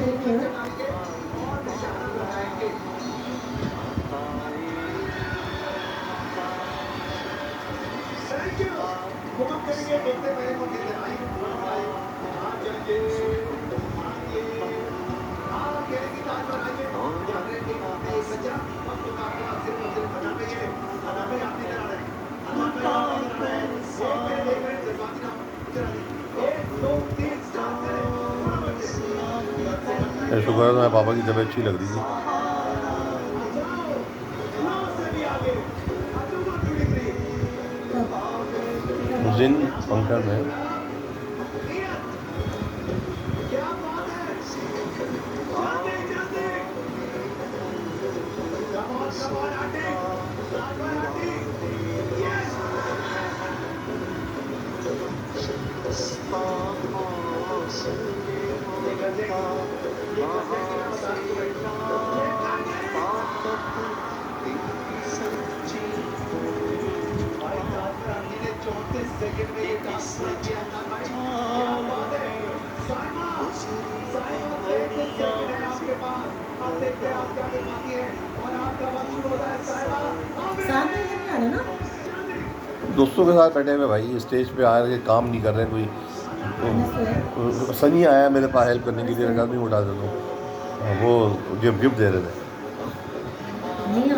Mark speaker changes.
Speaker 1: शुक्र है तुम्हारे पापा की तबीयत अच्छी लग रही थी उस दिन फंक्शन में। दोस्तों के साथ बैठे हुए भाई, स्टेज पे आके काम नहीं कर रहे हैं कोई। तो सनी आया मेरे पास हेल्प करने के लिए, रखा नहीं उठा दे तो वो गिफ्ट दे रहे थे। नहीं